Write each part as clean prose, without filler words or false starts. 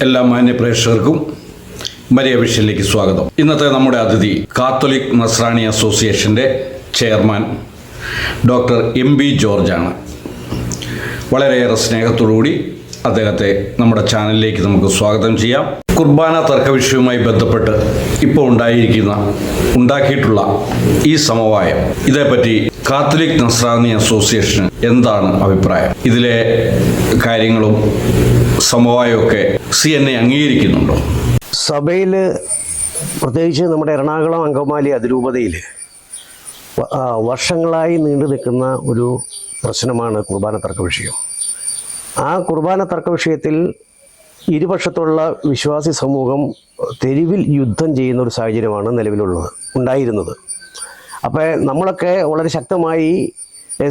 എല്ലാ മാന്യ പ്രേക്ഷകർക്കും മരിയ വിഷനിലേക്ക് സ്വാഗതം. ഇന്നത്തെ നമ്മുടെ അതിഥി കാത്തോലിക് നസ്രാണി അസോസിയേഷൻ്റെ ചെയർമാൻ ഡോക്ടർ MB ജോർജാണ്. വളരെയേറെ സ്നേഹത്തോടുകൂടി അദ്ദേഹത്തെ നമ്മുടെ ചാനലിലേക്ക് നമുക്ക് സ്വാഗതം ചെയ്യാം. കുർബാന തർക്ക വിഷയവുമായി ബന്ധപ്പെട്ട് ഇപ്പോൾ ഉണ്ടാക്കിയിട്ടുള്ള ഈ സമവായം, ഇതേപ്പറ്റി കാത്തോലിക് നസ്രാണി അസോസിയേഷന് എന്താണ് അഭിപ്രായം? ഇതിലെ കാര്യങ്ങളും സമവായമൊക്കെ CNA അംഗീകരിക്കുന്നുണ്ടോ? സഭയിൽ, പ്രത്യേകിച്ച് നമ്മുടെ എറണാകുളം അങ്കമാലി അതിരൂപതയിൽ വർഷങ്ങളായി നീണ്ടു നിൽക്കുന്ന ഒരു പ്രശ്നമാണ് കുർബാന തർക്ക വിഷയം. ആ കുർബാന തർക്ക വിഷയത്തിൽ ഇരുപക്ഷത്തുള്ള വിശ്വാസി സമൂഹം തെരുവിൽ യുദ്ധം ചെയ്യുന്ന ഒരു സാഹചര്യമാണ് ഉണ്ടായിരുന്നത്. അപ്പോൾ നമ്മളൊക്കെ വളരെ ശക്തമായി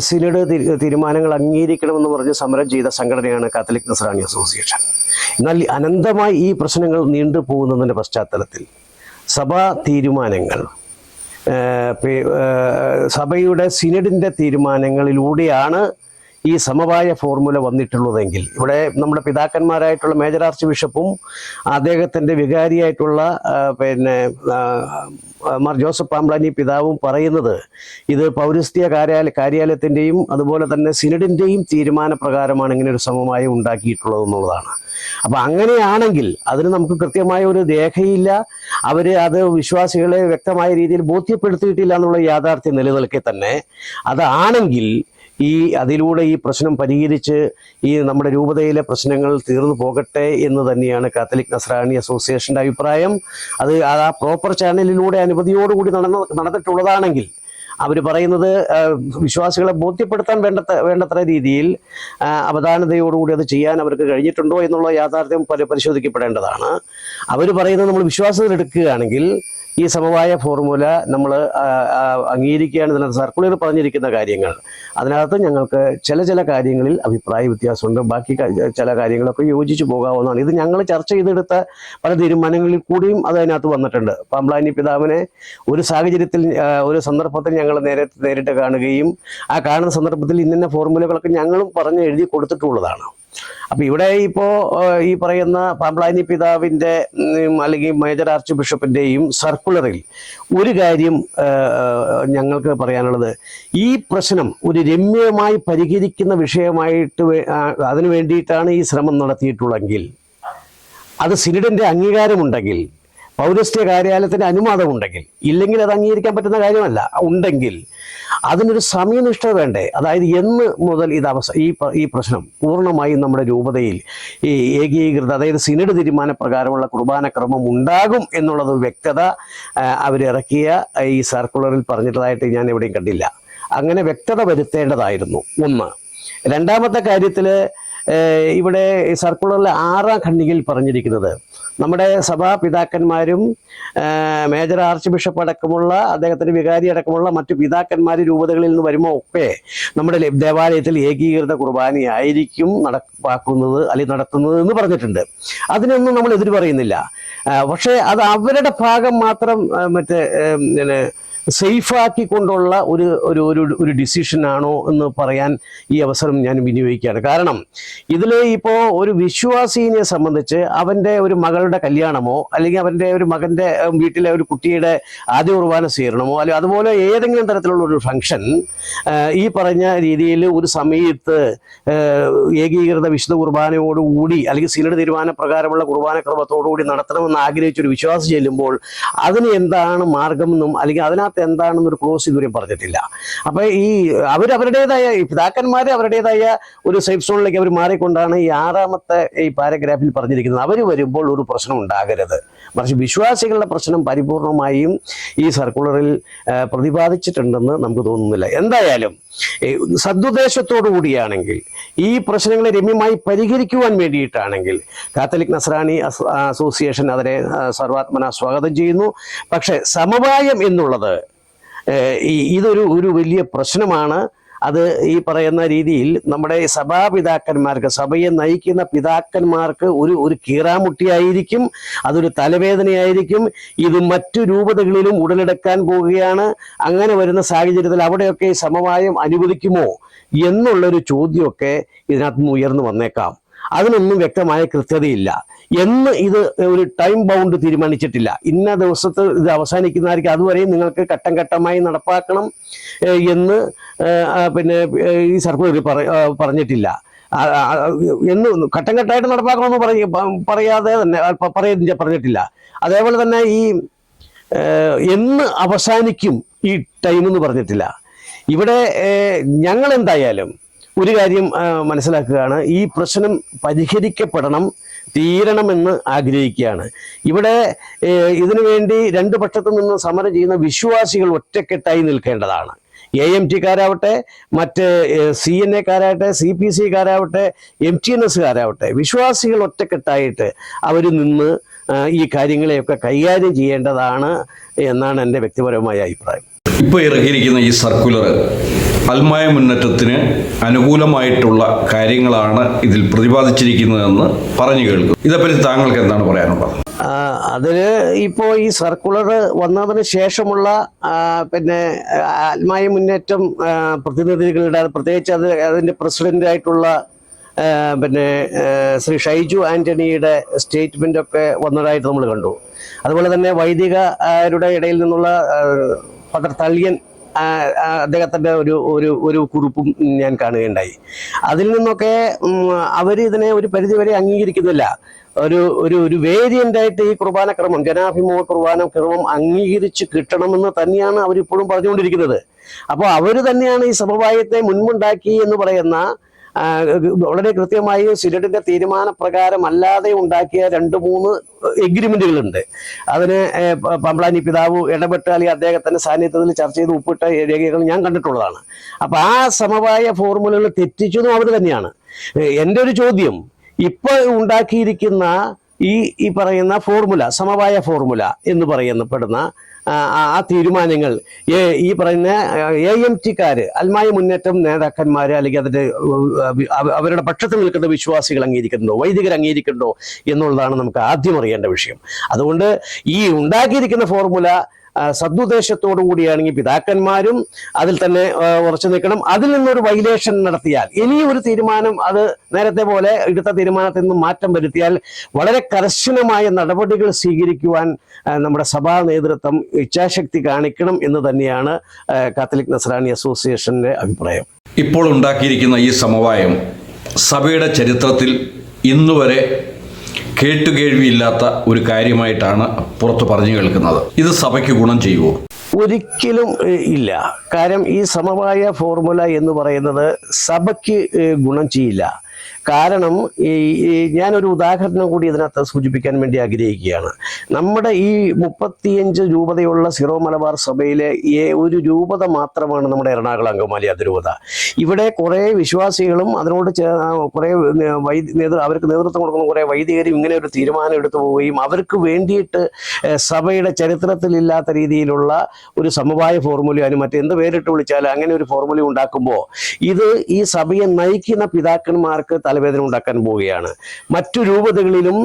സിനഡ് തീരുമാനങ്ങൾ അംഗീകരിക്കണമെന്ന് പറഞ്ഞ് സമരം ചെയ്ത സംഘടനയാണ് കാത്തോലിക് നസ്രാണി അസോസിയേഷൻ. എന്നാൽ അനന്തമായി ഈ പ്രശ്നങ്ങൾ നീണ്ടു പോകുന്നതിൻ്റെ പശ്ചാത്തലത്തിൽ സഭാ തീരുമാനങ്ങൾ, സഭയുടെ സിനഡിൻ്റെ തീരുമാനങ്ങളിലൂടെയാണ് ഈ സമവായ ഫോർമുല വന്നിട്ടുള്ളതെങ്കിൽ, ഇവിടെ നമ്മുടെ പിതാക്കന്മാരായിട്ടുള്ള മേജർ ആർച്ച് ബിഷപ്പും അദ്ദേഹത്തിൻ്റെ വികാരിയായിട്ടുള്ള മാർ ജോസഫ് പാംബ്ലാനി പിതാവും പറയുന്നത് ഇത് പൗരസ്ത്യ കാര്യാലയത്തിൻ്റെയും അതുപോലെ തന്നെ സിനഡിൻ്റെയും തീരുമാനപ്രകാരമാണ് ഇങ്ങനെ ഒരു സമവായം ഉണ്ടാക്കിയിട്ടുള്ളതെന്നുള്ളതാണ്. അപ്പം അങ്ങനെയാണെങ്കിൽ അതിന് നമുക്ക് കൃത്യമായ ഒരു രേഖയില്ല, അവർ അത് വിശ്വാസികളെ വ്യക്തമായ രീതിയിൽ ബോധ്യപ്പെടുത്തിയിട്ടില്ല എന്നുള്ള യാഥാർത്ഥ്യം നിലനിൽക്കെ തന്നെ അതാണെങ്കിൽ അതിലൂടെ ഈ പ്രശ്നം പരിഹരിച്ച് നമ്മുടെ രൂപതയിലെ പ്രശ്നങ്ങൾ തീർന്നു പോകട്ടെ എന്ന് തന്നെയാണ് കാത്തോലിക് നസ്രാണി അസോസിയേഷൻ്റെ അഭിപ്രായം. അത് ആ പ്രോപ്പർ ചാനലിലൂടെ അനുമതിയോടുകൂടി നടന്നിട്ടുള്ളതാണെങ്കിൽ, അവർ പറയുന്നത് വിശ്വാസികളെ ബോധ്യപ്പെടുത്താൻ വേണ്ടത്ര രീതിയിൽ അവധാനതയോടുകൂടി അത് ചെയ്യാൻ അവർക്ക് കഴിഞ്ഞിട്ടുണ്ടോ എന്നുള്ള യാഥാർത്ഥ്യം പരിശോധിക്കപ്പെടേണ്ടതാണ്. അവർ പറയുന്നത് നമ്മൾ വിശ്വാസത്തിൽ എടുക്കുകയാണെങ്കിൽ ഈ സമവായ ഫോർമുല നമ്മൾ അംഗീകരിക്കുകയാണ്. ഇതിനകത്ത് സർക്കുലർ പറഞ്ഞിരിക്കുന്ന കാര്യങ്ങൾ, അതിനകത്ത് ഞങ്ങൾക്ക് ചില കാര്യങ്ങളിൽ അഭിപ്രായ വ്യത്യാസമുണ്ട്, ബാക്കി ചില കാര്യങ്ങളൊക്കെ യോജിച്ചു പോകാവുന്നതാണ്. ഇത് ഞങ്ങൾ ചർച്ച ചെയ്തെടുത്ത പല തീരുമാനങ്ങളിൽ കൂടിയും അതിനകത്ത് വന്നിട്ടുണ്ട്. പാംബ്ലാനി പിതാവിനെ ഒരു സാഹചര്യത്തിൽ, ഒരു സന്ദർഭത്തിൽ ഞങ്ങൾ നേരിട്ട് കാണുകയും ആ കാണുന്ന സന്ദർഭത്തിൽ ഇന്ന ഫോർമുലകളൊക്കെ ഞങ്ങളും പറഞ്ഞ് എഴുതി കൊടുത്തിട്ടുള്ളതാണ്. അപ്പോൾ ഇവിടെ ഇപ്പോൾ ഈ പറയുന്ന പാംബ്ലാനി പിതാവിൻ്റെ അല്ലെങ്കിൽ മേജർ ആർച്ച് ബിഷപ്പിൻ്റെയും സർക്കുലറിൽ ഒരു കാര്യം ഞങ്ങൾക്ക് പറയാനുള്ളത്, ഈ പ്രശ്നം ഒരു രമ്യമായി പരിഹരിക്കുന്ന വിഷയമായിട്ട് അതിനു വേണ്ടിയിട്ടാണ് ഈ ശ്രമം നടത്തിയിട്ടുള്ളെങ്കിൽ, അത് സിനഡിൻ്റെ അംഗീകാരമുണ്ടെങ്കിൽ, പൗരസ്ത്യ കാര്യാലയത്തിൻ്റെ അനുവാദമുണ്ടെങ്കിൽ, ഇല്ലെങ്കിൽ അത് അംഗീകരിക്കാൻ പറ്റുന്ന കാര്യമല്ല, ഉണ്ടെങ്കിൽ അതിനൊരു സമയനിഷ്ഠ വേണ്ടേ? അതായത് എന്ന് മുതൽ ഈ പ്രശ്നം പൂർണ്ണമായും നമ്മുടെ രൂപതയിൽ ഈ ഏകീകൃത, അതായത് സിനഡ് തീരുമാനപ്രകാരമുള്ള കുർബാന ക്രമം ഉണ്ടാകും എന്നുള്ളത് വ്യക്തത അവരിറക്കിയ ഈ സർക്കുലറിൽ പറഞ്ഞിട്ടതായിട്ട് ഞാൻ എവിടെയും കണ്ടില്ല. അങ്ങനെ വ്യക്തത വരുത്തേണ്ടതായിരുന്നു ഒന്ന്. രണ്ടാമത്തെ കാര്യത്തിൽ ഇവിടെ സർക്കുലറിലെ 6ാം ഖണ്ഡികയിൽ പറഞ്ഞിരിക്കുന്നത്, നമ്മുടെ സഭാ പിതാക്കന്മാരും മേജർ ആർച്ച് ബിഷപ്പ് അടക്കമുള്ള അദ്ദേഹത്തിൻ്റെ വികാരി അടക്കമുള്ള മറ്റു പിതാക്കന്മാർ രൂപതകളിൽ നിന്ന് വരുമ്പോൾ ഒക്കെ നമ്മുടെ ദേവാലയത്തിൽ ഏകീകൃത കുർബാനയായിരിക്കും നടപ്പാക്കുന്നത് അല്ലെങ്കിൽ നടത്തുന്നത് എന്ന് പറഞ്ഞിട്ടുണ്ട്. അതിനൊന്നും നമ്മൾ എതിര് പറയുന്നില്ല. പക്ഷേ അത് അവരുടെ ഭാഗം മാത്രം സേഫാക്കിക്കൊണ്ടുള്ള ഒരു ഡിസിഷനാണോ എന്ന് പറയാൻ ഈ അവസരം ഞാൻ വിനിയോഗിക്കുകയാണ്. കാരണം ഇതിൽ ഇപ്പോൾ ഒരു വിശ്വാസിനെ സംബന്ധിച്ച് അവൻ്റെ ഒരു മകളുടെ കല്യാണമോ അല്ലെങ്കിൽ അവൻ്റെ ഒരു മകൻ്റെ വീട്ടിലെ ഒരു കുട്ടിയുടെ ആദ്യ കുർബാന സ്വീകരണമോ അല്ലെങ്കിൽ അതുപോലെ ഏതെങ്കിലും തരത്തിലുള്ള ഒരു ഫംഗ്ഷൻ ഈ പറഞ്ഞ രീതിയിൽ ഒരു സമയത്ത് ഏകീകൃത വിശുദ്ധ കുർബാനയോടുകൂടി അല്ലെങ്കിൽ സിനഡ് തീരുമാനപ്രകാരമുള്ള കുർബാന ക്രമത്തോടുകൂടി നടത്തണമെന്ന് ആഗ്രഹിച്ചൊരു വിശ്വാസി ചെല്ലുമ്പോൾ അതിന് എന്താണ് മാർഗമെന്നും അല്ലെങ്കിൽ അതിനകത്ത് എന്താണെന്നൊരു ക്ലോസ് ഇതുവരെ പറഞ്ഞിട്ടില്ല. അപ്പൊ അവരുടേതായ പിതാക്കന്മാർ അവരുടേതായ ഒരു സേഫ് സോണിലേക്ക് അവർ മാറിക്കൊണ്ടാണ് ഈ 6ാമത്തെ ഈ പാരഗ്രാഫിൽ പറഞ്ഞിരിക്കുന്നത്. അവർ വരുമ്പോൾ ഒരു പ്രശ്നം ഉണ്ടാകരുത്, മറിച്ച് വിശ്വാസികളുടെ പ്രശ്നം പരിപൂർണമായും ഈ സർക്കുലറിൽ പ്രതിപാദിച്ചിട്ടുണ്ടെന്ന് നമുക്ക് തോന്നുന്നില്ല. എന്തായാലും സദുദ്ദേശത്തോടു കൂടിയാണെങ്കിൽ, ഈ പ്രശ്നങ്ങളെ രമ്യമായി പരിഹരിക്കുവാൻ വേണ്ടിയിട്ടാണെങ്കിൽ കാത്തോലിക് നസ്രാണി അസോസിയേഷൻ അതിനെ സർവാത്മന സ്വാഗതം ചെയ്യുന്നു. പക്ഷേ സമവായം എന്നുള്ളത് ഇതൊരു വലിയ പ്രശ്നമാണ്. അത് ഈ പറയുന്ന രീതിയിൽ നമ്മുടെ സഭാപിതാക്കന്മാർക്ക്, സഭയെ നയിക്കുന്ന പിതാക്കന്മാർക്ക് ഒരു കീറാമുട്ടിയായിരിക്കും, അതൊരു തലവേദനയായിരിക്കും. ഇത് മറ്റു രൂപതകളിലും ഉടലെടുക്കാൻ പോവുകയാണ്. അങ്ങനെ വരുന്ന സാഹചര്യത്തിൽ അവിടെയൊക്കെ സമവായം അനുവദിക്കുമോ എന്നുള്ളൊരു ചോദ്യമൊക്കെ ഇതിനകത്ത് നിന്ന് ഉയർന്നു വന്നേക്കാം. അതിനൊന്നും വ്യക്തമായ കൃത്യതയില്ല. എന്ന് ഇത് ഒരു ടൈം ബൗണ്ട് തീരുമാനിച്ചിട്ടില്ല. ഇന്ന ദിവസത്തെ ഇത് അവസാനിക്കുന്നതായിരിക്കും, അതുവരെയും നിങ്ങൾക്ക് ഘട്ടം ഘട്ടമായി നടപ്പാക്കണം എന്ന് പിന്നെ ഈ സർക്കുലർ പറഞ്ഞിട്ടില്ല. എന്ന് ഘട്ടം ഘട്ടമായിട്ട് നടപ്പാക്കണമെന്ന് പറയാതെ തന്നെ പറഞ്ഞിട്ടില്ല. അതേപോലെ തന്നെ ഈ എന്ന് അവസാനിക്കും ഈ ടൈം എന്ന് പറഞ്ഞിട്ടില്ല. ഇവിടെ ഞങ്ങൾ എന്തായാലും ഒരു കാര്യം മനസ്സിലാക്കുകയാണ്, ഈ പ്രശ്നം പരിഹരിക്കപ്പെടണം, തീരണമെന്ന് ആഗ്രഹിക്കുകയാണ്. ഇവിടെ ഇതിനു വേണ്ടി രണ്ട് പക്ഷത്തു നിന്ന് സമരം ചെയ്യുന്ന വിശ്വാസികൾ ഒറ്റക്കെട്ടായി നിൽക്കേണ്ടതാണ്. AMT-കാരാവട്ടെ, മറ്റ് CNA-കാരാവട്ടെ, CPC-കാരാവട്ടെ, MTNS-കാരാവട്ടെ, വിശ്വാസികൾ ഒറ്റക്കെട്ടായിട്ട് അവർ നിന്ന് ഈ കാര്യങ്ങളെയൊക്കെ കൈകാര്യം ചെയ്യേണ്ടതാണ് എന്നാണ് എൻ്റെ വ്യക്തിപരമായ അഭിപ്രായം. ഇപ്പോൾ ഇറക്കിയിരിക്കുന്ന ഈ സർക്കുലർ അൽമായ മുന്നേറ്റത്തിന് അനുകൂലമായിട്ടുള്ള കാര്യങ്ങളാണ് ഇതിൽ പ്രതിപാദിച്ചിരിക്കുന്നതെന്ന് പറഞ്ഞു കേൾക്കും. ഇതേപ്പറ്റി താങ്കൾക്ക് എന്താണ് പറയാനുള്ളത്? അതിൽ ഇപ്പോൾ ഈ സർക്കുലർ വന്നതിന് ശേഷമുള്ള പിന്നെ അൽമായ മുന്നേറ്റം പ്രതിനിധികളുടെ, പ്രത്യേകിച്ച് അതിൻ്റെ പ്രസിഡൻ്റായിട്ടുള്ള പിന്നെ ശ്രീ ഷൈജു ആൻ്റണിയുടെ സ്റ്റേറ്റ്മെൻ്റൊക്കെ വന്നതായിട്ട് നമ്മൾ കണ്ടു. അതുപോലെ തന്നെ വൈദികരുടെ ഇടയിൽ നിന്നുള്ള ഫാദർ തള്ളിയൻ അദ്ദേഹത്തിൻ്റെ ഒരു കുറിപ്പും ഞാൻ കാണുകയുണ്ടായി. അതിൽ നിന്നൊക്കെ അവരിതിനെ ഒരു പരിധിവരെ അംഗീകരിക്കുന്നില്ല. ഒരു വേരിയൻ്റായിട്ട് ഈ കുർബാനക്രമം, ജനാഭിമുഖ കുർബാനക്രമം അംഗീകരിച്ച് കിട്ടണമെന്ന് തന്നെയാണ് അവരിപ്പോഴും പറഞ്ഞുകൊണ്ടിരിക്കുന്നത്. അപ്പോൾ അവർ തന്നെയാണ് ഈ സമവായത്തെ മുൻപുണ്ടാക്കി എന്ന് പറയുന്ന വളരെ കൃത്യമായി സിനഡിന്റെ തീരുമാനപ്രകാരം അല്ലാതെ ഉണ്ടാക്കിയ 2-3 എഗ്രിമെന്റുകളുണ്ട്. അതിന് പമ്പളാനി പിതാവ് ഇടപെട്ട് അല്ലെങ്കിൽ അദ്ദേഹത്തിന്റെ സാന്നിധ്യത്തിൽ ചർച്ച ചെയ്ത് ഒപ്പിട്ട രേഖകൾ ഞാൻ കണ്ടിട്ടുള്ളതാണ്. അപ്പൊ ആ സമവായ ഫോർമുലകൾ തെറ്റിച്ചതും അവർ തന്നെയാണ്. എൻ്റെ ഒരു ചോദ്യം, ഇപ്പോൾ ഉണ്ടാക്കിയിരിക്കുന്ന ഈ പറയുന്ന ഫോർമുല, സമവായ ഫോർമുല എന്ന് പറയപ്പെടുന്ന ആ തീരുമാനങ്ങൾ ഈ പറയുന്ന AMT-കാര്, അൽമായ മുന്നേറ്റം നേതാക്കന്മാർ അല്ലെങ്കിൽ അതിന്റെ അവരുടെ പക്ഷത്ത് നിൽക്കുന്ന വിശ്വാസികൾ അംഗീകരിക്കുന്നുണ്ടോ, വൈദികർ അംഗീകരിക്കുന്നുണ്ടോ എന്നുള്ളതാണ് നമുക്ക് ആദ്യം അറിയേണ്ട വിഷയം. അതുകൊണ്ട് ഈ ഉണ്ടാക്കിയിരിക്കുന്ന ഫോർമുല സദുദ്ദേശത്തോടു കൂടിയാണെങ്കിൽ പിതാക്കന്മാരും അതിൽ തന്നെ ഉറച്ചു നിൽക്കണം. അതിൽ നിന്നൊരു വൈലേഷൻ നടത്തിയാൽ, ഇനിയൊരു തീരുമാനം അത് നേരത്തെ പോലെ എടുത്ത തീരുമാനത്തിൽ നിന്ന് മാറ്റം വരുത്തിയാൽ വളരെ കർശനമായ നടപടികൾ സ്വീകരിക്കുവാൻ നമ്മുടെ സഭാ നേതൃത്വം ഇച്ഛാശക്തി കാണിക്കണം എന്ന് തന്നെയാണ് കാത്തലിക് നസ്രാണി അസോസിയേഷന്റെ അഭിപ്രായം. ഇപ്പോൾ ഉണ്ടാക്കിയിരിക്കുന്ന ഈ സമവായം സഭയുടെ ചരിത്രത്തിൽ ഇന്നുവരെ കേട്ടുകേഴ്വിയില്ലാത്ത ഒരു കാര്യമായിട്ടാണ് പുറത്ത് പറഞ്ഞു കേൾക്കുന്നത്. ഇത് സഭയ്ക്ക് ഗുണം ചെയ്യുമോ? ഒരിക്കലും ഇല്ല. കാരണം ഈ സമവായ ഫോർമുല എന്ന് പറയുന്നത് സഭയ്ക്ക് ഗുണം ചെയ്യില്ല. കാരണം ഞാനൊരു ഉദാഹരണം കൂടി ഇതിനകത്ത് സൂചിപ്പിക്കാൻ വേണ്ടി ആഗ്രഹിക്കുകയാണ്. നമ്മുടെ ഈ 35 രൂപതയുള്ള സിറോ മലബാർ സഭയിലെ ഒരു രൂപത മാത്രമാണ് നമ്മുടെ എറണാകുളം അങ്കമാലി അതിരൂപത. ഇവിടെ കുറേ വിശ്വാസികളും അതിനോട് കുറേ അവർക്ക് നേതൃത്വം കൊടുക്കുന്ന കുറേ വൈദികരും ഇങ്ങനെ ഒരു തീരുമാനം എടുത്തു പോവുകയും അവർക്ക് വേണ്ടിയിട്ട് സഭയുടെ ചരിത്രത്തിലില്ലാത്ത രീതിയിലുള്ള ഒരു സമവായ ഫോർമുല, അതിന് മറ്റെന്ത് പേരിട്ട് വിളിച്ചാലും അങ്ങനെ ഒരു ഫോർമുല ഉണ്ടാക്കുമ്പോൾ ഇത് ഈ സഭയെ നയിക്കുന്ന പിതാക്കന്മാർക്ക് തലവേദന ഉണ്ടാക്കാൻ പോവുകയാണ്. മറ്റു രൂപതകളിലും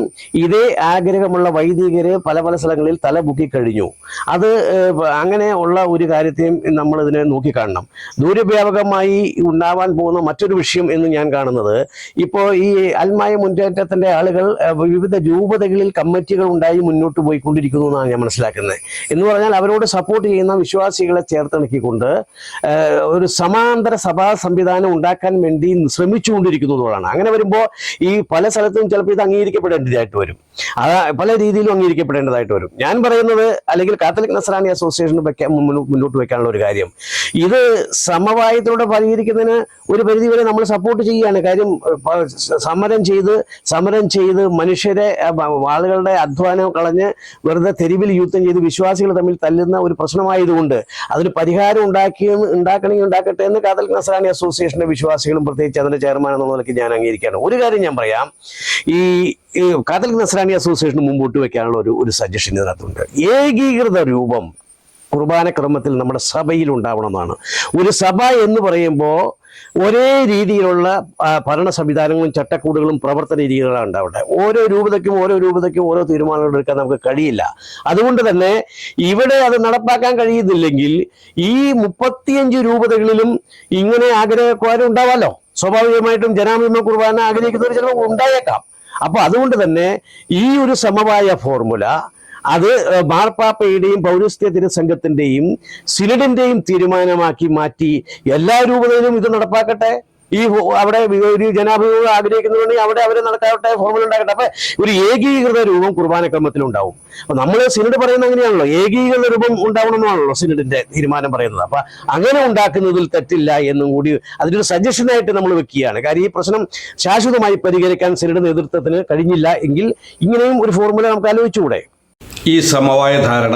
ഇതേ ആഗ്രഹമുള്ള വൈദികര് പല സ്ഥലങ്ങളിൽ തല പൊക്കി കഴിഞ്ഞു. അത് അങ്ങനെ ഉള്ള ഒരു കാര്യത്തെയും നമ്മൾ ഇതിനെ നോക്കിക്കാണണം. ദൂരവ്യാപകമായി ഉണ്ടാവാൻ പോകുന്ന മറ്റൊരു വിഷയം എന്ന് ഞാൻ കാണുന്നത്, ഇപ്പോൾ ഈ അൽമായ മുന്നേറ്റത്തിന്റെ ആളുകൾ വിവിധ രൂപതകളിൽ കമ്മിറ്റികൾ ഉണ്ടായി മുന്നോട്ട് പോയിക്കൊണ്ടിരിക്കുന്നു എന്നാണ് ഞാൻ മനസ്സിലാക്കുന്നത്. എന്ന് പറഞ്ഞാൽ അവരോട് സപ്പോർട്ട് ചെയ്യുന്ന വിശ്വാസികളെ ചേർത്തിണക്കിക്കൊണ്ട് ഒരു സമാന്തര സഭാ സംവിധാനം ഉണ്ടാക്കാൻ വേണ്ടി ശ്രമിച്ചുകൊണ്ടിരിക്കുന്നു എന്നുള്ളതാണ്. അങ്ങനെ വരുമ്പോൾ ഈ പല സ്ഥലത്തും ചിലപ്പോൾ ഇത് അംഗീകരിക്കപ്പെടേണ്ടതായിട്ട് വരും, പല രീതിയിലും അംഗീകരിക്കപ്പെടേണ്ടതായിട്ട് വരും. ഞാൻ പറയുന്നത്, അല്ലെങ്കിൽ കാത്തലിക് നസ്രാണി അസോസിയേഷൻ മുന്നോട്ട് വെക്കാനുള്ള ഒരു കാര്യം, ഇത് സമവായത്തിലൂടെ പരിഹരിക്കുന്നതിന് ഒരു പരിധിവരെ നമ്മൾ സപ്പോർട്ട് ചെയ്യുകയാണ്. കാര്യം സമരം ചെയ്ത് മനുഷ്യരെ, ആളുകളുടെ അധ്വാനം കളഞ്ഞ് വെറുതെ തെരുവിൽ യുദ്ധം ചെയ്ത് വിശ്വാസികൾ തമ്മിൽ തല്ലുന്ന ഒരു പ്രശ്നമായതുകൊണ്ട് അതിന് പരിഹാരം ഉണ്ടാക്കണമെങ്കിൽ ഉണ്ടാക്കട്ടെ എന്ന് കാത്തലിക് നസ്രാണി അസോസിയേഷന്റെ വിശ്വാസികളും പ്രത്യേകിച്ച് അതിന്റെ ചെയർമാൻ എന്ന നിലയ്ക്ക് ഞാൻ അംഗീകരിക്കുകയാണ്. ഒരു കാര്യം ഞാൻ പറയാം, ഈ കാത്തലിക് നസ്രാണി അസോസിയേഷന് മുമ്പോട്ട് വെക്കാനുള്ള ഒരു സജഷൻ ഇതിനകത്തുണ്ട്. ഏകീകൃത രൂപം കുർബാനക്രമത്തിൽ നമ്മുടെ സഭയിൽ ഉണ്ടാവണമെന്നാണ്. ഒരു സഭ എന്ന് പറയുമ്പോൾ ഒരേ രീതിയിലുള്ള ഭരണ സംവിധാനങ്ങളും ചട്ടക്കൂടുകളും പ്രവർത്തന രീതികളാണ് ഉണ്ടാവട്ടെ. ഓരോ രൂപതയ്ക്കും ഓരോ തീരുമാനങ്ങൾ എടുക്കാൻ നമുക്ക് കഴിയില്ല. അതുകൊണ്ട് തന്നെ ഇവിടെ അത് നടപ്പാക്കാൻ കഴിയുന്നില്ലെങ്കിൽ ഈ 35 രൂപതകളിലും ഇങ്ങനെ ആഗ്രഹക്കാരും ഉണ്ടാവാമല്ലോ. സ്വാഭാവികമായിട്ടും ജനാഭിമുഖ കുർബാന ആഗ്രഹിക്കുന്നവർ ചിലപ്പോൾ ഉണ്ടായേക്കാം. അപ്പൊ അതുകൊണ്ട് തന്നെ ഈ ഒരു സമവായ ഫോർമുല അത് മാർപ്പാപ്പയുടെയും പൗരസ്ത്യ തിരുസംഘത്തിന്റെയും സിനഡിന്റെയും തീരുമാനമാക്കി മാറ്റി എല്ലാ രൂപതയിലും ഇത് നടപ്പാക്കട്ടെ. ഈ അവിടെ ഒരു ജനാഭിമുഖം ആഗ്രഹിക്കുന്നുണ്ടെങ്കിൽ അവിടെ അവരെ നടക്കാവട്ടെ, ഫോർമുല ഉണ്ടാക്കട്ടെ. അപ്പൊ ഒരു ഏകീകൃത രൂപം കുർബാനക്രമത്തിൽ ഉണ്ടാവും. അപ്പൊ നമ്മൾ സിനഡ് പറയുന്നത് അങ്ങനെയാണല്ലോ, ഏകീകൃത രൂപം ഉണ്ടാവണമെന്നാണല്ലോ സിനഡിന്റെ തീരുമാനം പറയുന്നത്. അപ്പൊ അങ്ങനെ ഉണ്ടാക്കുന്നതിൽ തെറ്റില്ല എന്നും കൂടി അതിനൊരു സജഷനായിട്ട് നമ്മൾ വെക്കുകയാണ്. കാര്യം ഈ പ്രശ്നം ശാശ്വതമായി പരിഹരിക്കാൻ സിനഡ് നേതൃത്വത്തിന് കഴിഞ്ഞില്ല എങ്കിൽ ഇങ്ങനെയും ഒരു ഫോർമുല നമുക്ക് ആലോചിച്ചുകൂടെ? ഈ സമവായ ധാരണ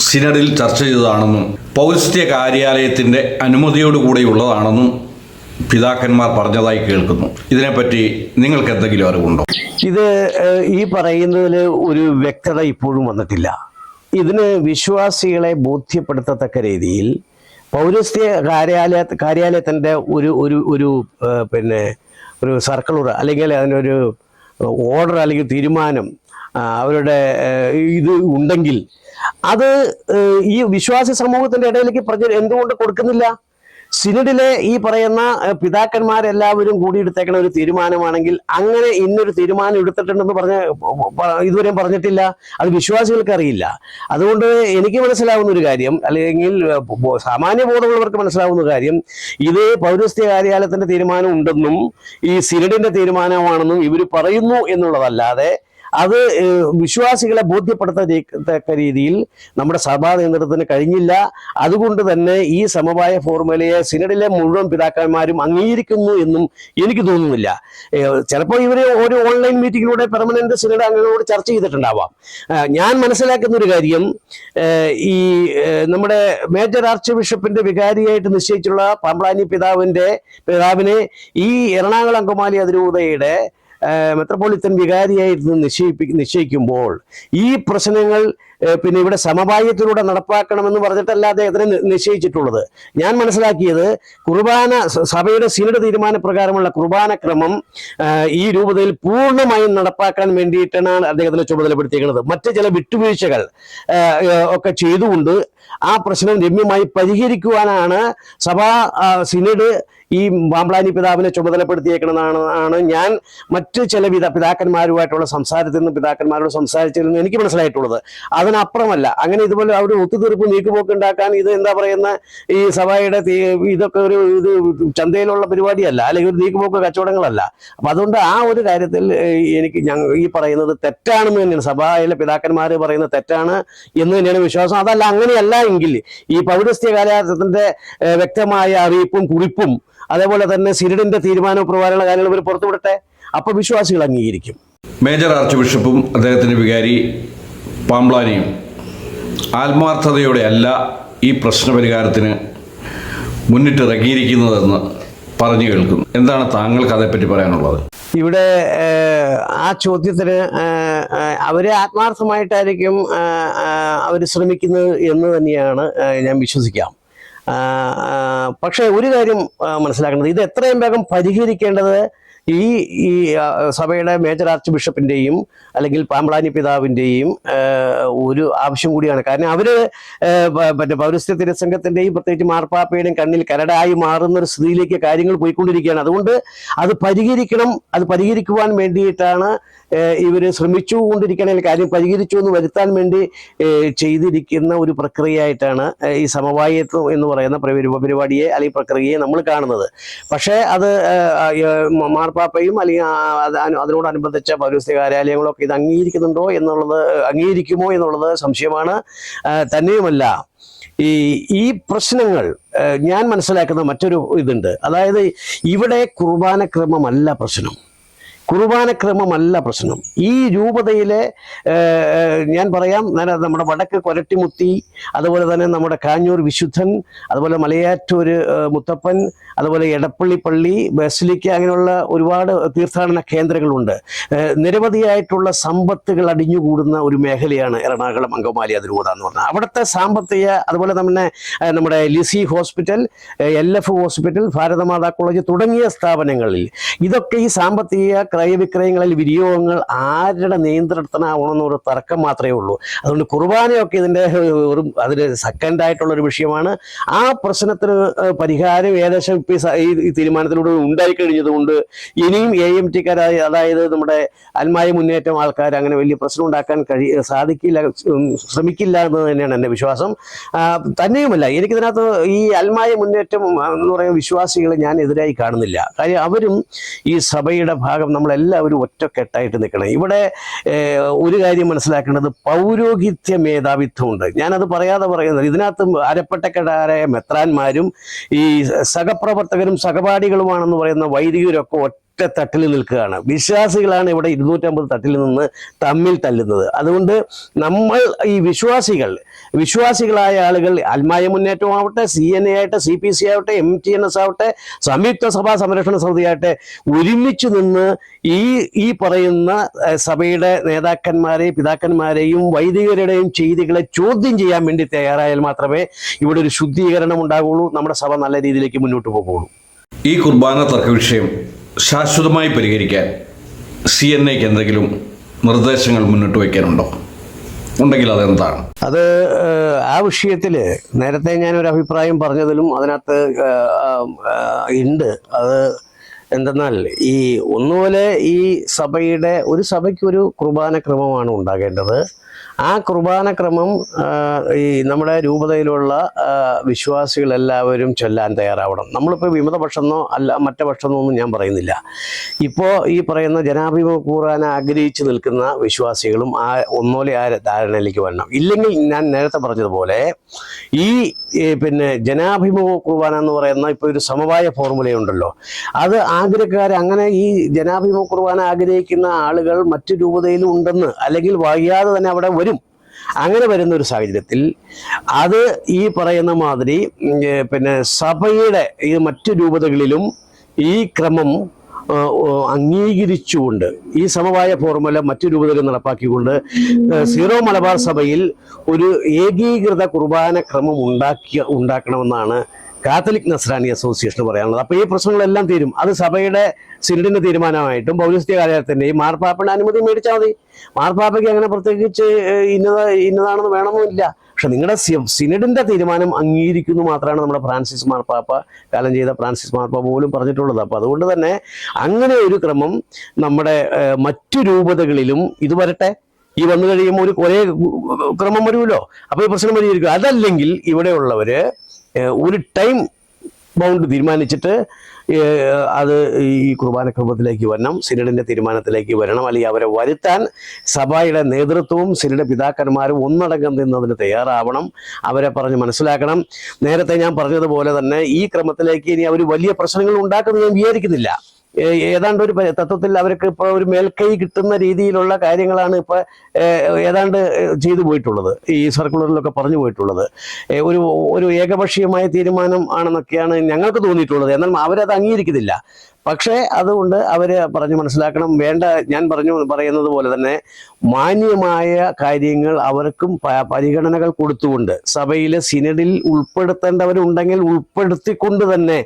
സിനഡിൽ ചർച്ച ചെയ്തതാണെന്നും പൗരസ്ത്യ കാര്യാലയത്തിൻ്റെ അനുമതിയോടുകൂടിയുള്ളതാണെന്നും പിതാക്കന്മാർ പറഞ്ഞതായി കേൾക്കുന്നു. ഇതിനെപ്പറ്റി നിങ്ങൾക്ക് എന്തെങ്കിലും അറിവുണ്ടോ? ഇത് ഈ പറയുന്നതിൽ ഒരു വ്യക്തത ഇപ്പോഴും വന്നിട്ടില്ല. ഇതിന് വിശ്വാസികളെ ബോധ്യപ്പെടുത്തത്തക്ക രീതിയിൽ പൗരസ്ത്യ കാര്യാലയത്തിൻ്റെ ഒരു സർക്കുലർ അല്ലെങ്കിൽ അതിനൊരു ഓർഡർ അല്ലെങ്കിൽ തീരുമാനം അവരുടെ ഇത് ഉണ്ടെങ്കിൽ അത് ഈ വിശ്വാസി സമൂഹത്തിന്റെ ഇടയിലേക്ക് എന്തുകൊണ്ട് കൊടുക്കുന്നില്ല? സിനഡിലെ ഈ പറയുന്ന പിതാക്കന്മാരെല്ലാവരും കൂടിയെടുത്തേക്കണ ഒരു തീരുമാനമാണെങ്കിൽ അങ്ങനെ ഇന്നൊരു തീരുമാനം എടുത്തിട്ടുണ്ടെന്ന് ഇതുവരെയും പറഞ്ഞിട്ടില്ല. അത് വിശ്വാസികൾക്ക് അറിയില്ല. അതുകൊണ്ട് എനിക്ക് മനസ്സിലാവുന്ന ഒരു കാര്യം, അല്ലെങ്കിൽ സാമാന്യ ബോധമുള്ളവർക്ക് മനസ്സിലാവുന്ന കാര്യം, ഇത് പൗരസ്ത്യ കാര്യാലയത്തിന്റെ തീരുമാനം ഉണ്ടെന്നും ഈ സിനഡിന്റെ തീരുമാനമാണെന്നും ഇവർ പറയുന്നു എന്നുള്ളതല്ലാതെ അത് വിശ്വാസികളെ ബോധ്യപ്പെടുത്തത്തക്ക രീതിയിൽ നമ്മുടെ സഭാ നേതൃത്വത്തിന് കഴിഞ്ഞില്ല. അതുകൊണ്ട് തന്നെ ഈ സമവായ ഫോർമുലയെ സിനഡിലെ മുഴുവൻ പിതാക്കന്മാരും അംഗീകരിക്കുന്നു എന്നും എനിക്ക് തോന്നുന്നില്ല. ചിലപ്പോൾ ഇവർ ഒരു ഓൺലൈൻ മീറ്റിങ്ങിലൂടെ പെർമനന്റ് സിനഡ് അംഗങ്ങളോട് ചർച്ച ചെയ്തിട്ടുണ്ടാവാം. ഞാൻ മനസ്സിലാക്കുന്ന ഒരു കാര്യം, ഈ നമ്മുടെ മേജർ ആർച്ച് ബിഷപ്പിന്റെ വികാരിയായിട്ട് നിശ്ചയിച്ചുള്ള പാമ്പ്ളാനി പിതാവിനെ ഈ എറണാകുളം അങ്കമാലി അതിരൂപതയുടെ മെത്രോപൊളിത്തൻ വികാരിയായിരുന്നു നിശ്ചയിക്കുമ്പോൾ ഈ പ്രശ്നങ്ങൾ പിന്നെ ഇവിടെ സമവായത്തിലൂടെ നടപ്പാക്കണമെന്ന് പറഞ്ഞിട്ടല്ല അദ്ദേഹത്തിനെ നിശ്ചയിച്ചിട്ടുള്ളത്. ഞാൻ മനസ്സിലാക്കിയത് സഭയുടെ സിനഡ് തീരുമാനപ്രകാരമുള്ള കുർബാനക്രമം ഈ രൂപതയിൽ പൂർണ്ണമായും നടപ്പാക്കാൻ വേണ്ടിയിട്ടാണ് അദ്ദേഹത്തിനെ ചുമതലപ്പെടുത്തിയിരിക്കുന്നത്. മറ്റ് ചില വിട്ടുവീഴ്ചകൾ ഒക്കെ ചെയ്തുകൊണ്ട് ആ പ്രശ്നം രമ്യമായി പരിഹരിക്കുവാനാണ് സിനഡ് ഈ പാമ്പ്ളാനി പിതാവിനെ ചുമതലപ്പെടുത്തിയേക്കണമെന്നാണ് ഞാൻ മറ്റ് ചില പിതാക്കന്മാരുമായിട്ടുള്ള പിതാക്കന്മാരോട് സംസാരിച്ചതിൽ നിന്ന് എനിക്ക് മനസ്സിലായിട്ടുള്ളത്. അതിനപ്പുറമല്ല. അങ്ങനെ ഇതുപോലെ അവർ ഒത്തുതീർപ്പ് നീക്കുപോക്ക് ഉണ്ടാക്കാൻ ഇത് എന്താ പറയുന്ന ഈ സഭയുടെ ഇതൊക്കെ ഇത് ചന്തയിലുള്ള പരിപാടിയല്ല, അല്ലെങ്കിൽ ഒരു നീക്കുപോക്ക് കച്ചവടങ്ങളല്ല. അപ്പൊ അതുകൊണ്ട് ആ ഒരു കാര്യത്തിൽ എനിക്ക് ഈ പറയുന്നത് തെറ്റാണെന്ന് തന്നെയാണ്, സഭയിലെ പിതാക്കന്മാർ പറയുന്നത് തെറ്റാണ് എന്ന് തന്നെയാണ് വിശ്വാസം. അതല്ല, അങ്ങനെയല്ല എങ്കിൽ ഈ പൗരസ്ത്യ കാലഘട്ടത്തിന്റെ വ്യക്തമായ അറിയിപ്പും കുറിപ്പും അതേപോലെ തന്നെ സിനഡിന്റെ തീരുമാനപ്രകാരമുള്ള കാര്യങ്ങൾ ഇവർ പുറത്തുവിടട്ടെ. അപ്പൊ വിശ്വാസികൾ അംഗീകരിക്കും. മേജർ ആർച്ച് ബിഷപ്പും അദ്ദേഹത്തിന്റെ വികാരി പാമ്പ്ളാനിയും ആത്മാർത്ഥതയോടെ അല്ല ഈ പ്രശ്നപരിഹാരത്തിന് മുന്നിട്ടിറങ്ങിയിരിക്കുന്നതെന്ന് പറഞ്ഞു കേൾക്കുന്നു. എന്താണ് താങ്കൾക്ക് അതേപ്പറ്റി പറയാനുള്ളത്? ഇവിടെ ആ ചോദ്യത്തിന് അവരെ ആത്മാർത്ഥമായിട്ടായിരിക്കും അവർ ശ്രമിക്കുന്നത് എന്ന് തന്നെയാണ് ഞാൻ വിശ്വസിക്കാം. പക്ഷേ ഒരു കാര്യം മനസ്സിലാക്കേണ്ടത്, ഇത് എത്രയും വേഗം പരിഹരിക്കേണ്ടത് ഈ സഭയുടെ മേജർ ആർച്ച് ബിഷപ്പിൻ്റെയും അല്ലെങ്കിൽ പാമ്പ്ളാനി പിതാവിൻ്റെയും ഒരു ആവശ്യം കൂടിയാണ്. കാരണം അവർ മറ്റേ പൗരസ്ത്യ തിരുസംഘത്തിൻ്റെയും പ്രത്യേകിച്ച് മാർപ്പാപ്പയുടെയും കണ്ണിൽ കരടായി മാറുന്ന ഒരു സ്ഥിതിയിലേക്ക് കാര്യങ്ങൾ പോയിക്കൊണ്ടിരിക്കുകയാണ്. അതുകൊണ്ട് അത് പരിഹരിക്കണം. അത് പരിഹരിക്കുവാൻ വേണ്ടിയിട്ടാണ് ഇവർ ശ്രമിച്ചുകൊണ്ടിരിക്കണമെങ്കിൽ കാര്യം പരിഹരിച്ചു എന്ന് വരുത്താൻ വേണ്ടി ചെയ്തിരിക്കുന്ന ഒരു പ്രക്രിയയായിട്ടാണ് ഈ സമവായത്വം എന്ന് പറയുന്ന പരിപാടിയെ അല്ലെങ്കിൽ പ്രക്രിയയെ നമ്മൾ കാണുന്നത്. പക്ഷേ അത് മാർപ്പാപ്പയും അല്ലെങ്കിൽ അതിനോടനുബന്ധിച്ച പൗരസ്ത്യ കാര്യാലയങ്ങളൊക്കെ ഇത് അംഗീകരിക്കുമോ എന്നുള്ളത് സംശയമാണ്. തന്നെയുമല്ല, ഈ പ്രശ്നങ്ങൾ ഞാൻ മനസ്സിലാക്കുന്ന മറ്റൊരു ഇതുണ്ട്. അതായത് ഇവിടെ കുർബാനക്രമമല്ല പ്രശ്നം. കുർബാനക്രമമല്ല പ്രശ്നം. ഈ രൂപതയിലെ ഞാൻ പറയാം, നമ്മുടെ വടക്ക് കൊരട്ടിമുത്തി, അതുപോലെ തന്നെ നമ്മുടെ കാഞ്ഞൂർ വിശുദ്ധൻ, അതുപോലെ മലയാറ്റൂർ മുത്തപ്പൻ, അതുപോലെ എടപ്പള്ളി പള്ളി, ബസിലിക്ക, അങ്ങനെയുള്ള ഒരുപാട് തീർത്ഥാടന കേന്ദ്രങ്ങളുണ്ട്. നിരവധിയായിട്ടുള്ള സമ്പത്തുകൾ അടിഞ്ഞുകൂടുന്ന ഒരു മേഖലയാണ് എറണാകുളം അങ്കമാലി അതിരൂപത എന്ന് പറഞ്ഞാൽ. അവിടുത്തെ സാമ്പത്തിക, അതുപോലെ തന്നെ നമ്മുടെ Lisie hospital, LF hospital, Bharatamata college തുടങ്ങിയ സ്ഥാപനങ്ങളിൽ ഇതൊക്കെ ഈ സാമ്പത്തിക ക്രയവിക്രയങ്ങളിൽ വിനിയോഗങ്ങൾ ആരുടെ നിയന്ത്രണത്തിനാവണമെന്നൊരു തർക്കം മാത്രമേ ഉള്ളൂ. അതുകൊണ്ട് കുർബാനയൊക്കെ ഇതിൻ്റെ അതിന് സെക്കൻഡായിട്ടുള്ളൊരു വിഷയമാണ്. ആ പ്രശ്നത്തിന് പരിഹാരം ഏകദേശം ഈ തീരുമാനത്തിലൂടെ ഉണ്ടായിക്കഴിഞ്ഞതുകൊണ്ട് ഇനിയും AMTക്കാരായ, അതായത് നമ്മുടെ അൽമായ മുന്നേറ്റം ആൾക്കാർ അങ്ങനെ വലിയ പ്രശ്നം ഉണ്ടാക്കാൻ സാധിക്കില്ല, ശ്രമിക്കില്ല എന്ന് തന്നെയാണ് എൻ്റെ വിശ്വാസം. തന്നെയുമല്ല, എനിക്കിതിനകത്ത് ഈ അൽമായ മുന്നേറ്റം എന്ന് പറയുന്ന വിശ്വാസികളെ ഞാൻ എതിരായി കാണുന്നില്ല. കാര്യം അവരും ഈ സഭയുടെ ഭാഗം, നമ്മളെല്ലാവരും ഒറ്റക്കെട്ടായിട്ട് നിൽക്കണം. ഇവിടെ ഒരു കാര്യം മനസ്സിലാക്കേണ്ടത്, പൗരോഹിത്യ മേധാവിത്വമുണ്ട്. ഞാനത് പറയാതെ പറയുന്നത്, ഇതിനകത്ത് അരപ്പട്ടക്കെടാരായ മെത്രാന്മാരും ഈ സഹപ്രവർത്തകരും സഹപാഠികളുമാണെന്ന് പറയുന്ന വൈദികരൊക്കെ തട്ടിൽ നിൽക്കുകയാണ്. വിശ്വാസികളാണ് ഇവിടെ 250 തട്ടിൽ നിന്ന് തമ്മിൽ തല്ലുന്നത്. അതുകൊണ്ട് നമ്മൾ ഈ വിശ്വാസികളായ ആളുകൾ, അൽമായ മുന്നേറ്റം ആവട്ടെ, CNA ആവട്ടെ, CPC ആവട്ടെ, MTNS ആവട്ടെ, സംയുക്ത സഭാ സംരക്ഷണ സമിതി ആവട്ടെ, ഒരുമിച്ച് നിന്ന് ഈ പറയുന്ന സഭയുടെ നേതാക്കന്മാരെയും പിതാക്കന്മാരെയും വൈദികരുടെയും ചെയ്തികളെ ചോദ്യം ചെയ്യാൻ വേണ്ടി തയ്യാറായാൽ മാത്രമേ ഇവിടെ ഒരു ശുദ്ധീകരണം ഉണ്ടാകുള്ളൂ, നമ്മുടെ സഭ നല്ല രീതിയിലേക്ക് മുന്നോട്ട് പോകുള്ളൂ. ഈ കുർബാന തർക്ക വിഷയം ശാശ്വതമായി പരിഹരിക്കാൻ CNAക്ക് എന്തെങ്കിലും നിർദ്ദേശങ്ങൾ മുന്നോട്ട് വയ്ക്കാനുണ്ടോ? ഉണ്ടെങ്കിൽ അതെന്താണ്? അത് ആ വിഷയത്തിൽ നേരത്തെ ഞാനൊരു അഭിപ്രായം പറഞ്ഞതിലും അതിനകത്ത് ഉണ്ട്. അത് എന്തെന്നാൽ, ഈ ഒന്നുപോലെ ഈ ഒരു സഭയ്ക്കൊരു കുർബാനക്രമമാണ് ഉണ്ടാകേണ്ടത്. ആ കുർബാനക്രമം ഈ നമ്മുടെ രൂപതയിലുള്ള വിശ്വാസികളെല്ലാവരും ചൊല്ലാൻ തയ്യാറാവണം. നമ്മളിപ്പോൾ വിമതപക്ഷമെന്നോ അല്ല മറ്റേ പക്ഷമെന്നോ ഒന്നും ഞാൻ പറയുന്നില്ല. ഇപ്പോൾ ഈ പറയുന്ന ജനാഭിമുഖ കുർബാന ആഗ്രഹിച്ച് നിൽക്കുന്ന വിശ്വാസികളും ഒന്നോലെ ആ ധാരണയിലേക്ക് വരണം. ഇല്ലെങ്കിൽ ഞാൻ നേരത്തെ പറഞ്ഞതുപോലെ ഈ ജനാഭിമുഖ കുർബാന എന്ന് പറയുന്ന ഇപ്പോൾ ഒരു സമവായ ഫോർമുലയുണ്ടല്ലോ, അത് അങ്ങനെ ഈ ജനാഭിമുഖ കുർബാന ആഗ്രഹിക്കുന്ന ആളുകൾ മറ്റു രൂപതയിലും ഉണ്ടെന്ന്, അല്ലെങ്കിൽ വൈകാതെ തന്നെ അവിടെ വരും. അങ്ങനെ വരുന്ന ഒരു സാഹചര്യത്തിൽ അത് ഈ പറയുന്ന മാതിരി സഭയുടെ ഈ മറ്റു രൂപതകളിലും ഈ ക്രമം അംഗീകരിച്ചുകൊണ്ട് ഈ സമവായ ഫോർമുല മറ്റു രൂപതകൾ നടപ്പാക്കിക്കൊണ്ട് സീറോ മലബാർ സഭയിൽ ഒരു ഏകീകൃത കുർബാന ക്രമം ഉണ്ടാക്കണമെന്നാണ് കാത്തലിക് നസ്രാനി അസോസിയേഷൻ പറയാനുള്ളത്. അപ്പോൾ ഈ പ്രശ്നങ്ങളെല്ലാം തീരും. അത് സഭയുടെ സിനഡിന്റെ തീരുമാനമായിട്ടും പൗരസ്ത്യ കാര്യത്തിൻ്റെയും മാർപ്പാപ്പയുടെ അനുമതി മേടിച്ചാൽ മതി. മാർപ്പാപ്പയ്ക്ക് അങ്ങനെ പ്രത്യേകിച്ച് ഇന്നതാണെന്ന് വേണമെന്നില്ല. പക്ഷെ നിങ്ങളുടെ സിനഡിന്റെ തീരുമാനം അംഗീകരിക്കുന്നു മാത്രമാണ് നമ്മുടെ ഫ്രാൻസിസ് മാർപ്പാപ്പ, കാലം ചെയ്ത ഫ്രാൻസിസ് മാർപ്പാപ്പ പോലും പറഞ്ഞിട്ടുള്ളത്. അപ്പോൾ അതുകൊണ്ട് തന്നെ അങ്ങനെ ഒരു ക്രമം നമ്മുടെ മറ്റു രൂപതകളിലും ഇത് വരട്ടെ. ഈ വന്നു കഴിയുമ്പോൾ ഒരേ ക്രമം വരുമല്ലോ, അപ്പോൾ ഈ പ്രശ്നം പരിഹരിക്കും. അതല്ലെങ്കിൽ ഇവിടെയുള്ളവര് ഒരു ടൈം ബൗണ്ട് തീരുമാനിച്ചിട്ട് അത് ഈ കുർബാനക്രമത്തിലേക്ക് വരണം, സിനഡിന്റെ തീരുമാനത്തിലേക്ക് വരണം. അല്ലെങ്കിൽ അവരെ വരുത്താൻ സഭയുടെ നേതൃത്വവും സിനഡ് പിതാക്കന്മാരും ഒന്നടങ്കം നിന്നതിന് തയ്യാറാവണം. അവരെ പറഞ്ഞ് മനസ്സിലാക്കണം. നേരത്തെ ഞാൻ പറഞ്ഞതുപോലെ തന്നെ ഈ ക്രമത്തിലേക്ക് ഇനി അവർ വലിയ പ്രശ്നങ്ങൾ ഉണ്ടാക്കുന്നത് ഞാൻ വിചാരിക്കുന്നില്ല. ഏതാണ്ട് ഒരു തത്വത്തിൽ അവർക്ക് ഇപ്പോൾ ഒരു മേൽക്കൈ കിട്ടുന്ന രീതിയിലുള്ള കാര്യങ്ങളാണ് ഇപ്പോൾ ഏതാണ്ട് ചെയ്തു പോയിട്ടുള്ളത്, ഈ സർക്കുലറിലൊക്കെ പറഞ്ഞു പോയിട്ടുള്ളത്. ഒരു ഏകപക്ഷീയമായ തീരുമാനം ആണെന്നൊക്കെയാണ് ഞങ്ങൾക്ക് തോന്നിയിട്ടുള്ളത്. എന്നാൽ അവരത് അംഗീകരിക്കുന്നില്ല. പക്ഷേ അതുകൊണ്ട് അവർ പറഞ്ഞ് മനസ്സിലാക്കണം. വേണ്ട, ഞാൻ പറയുന്നത് പോലെ തന്നെ മാന്യമായ കാര്യങ്ങൾ അവർക്കും പരിഗണനകൾ കൊടുത്തുകൊണ്ട് സഭയിലെ സിനഡിൽ ഉൾപ്പെടുത്തേണ്ടവരുണ്ടെങ്കിൽ ഉൾപ്പെടുത്തിക്കൊണ്ട് തന്നെ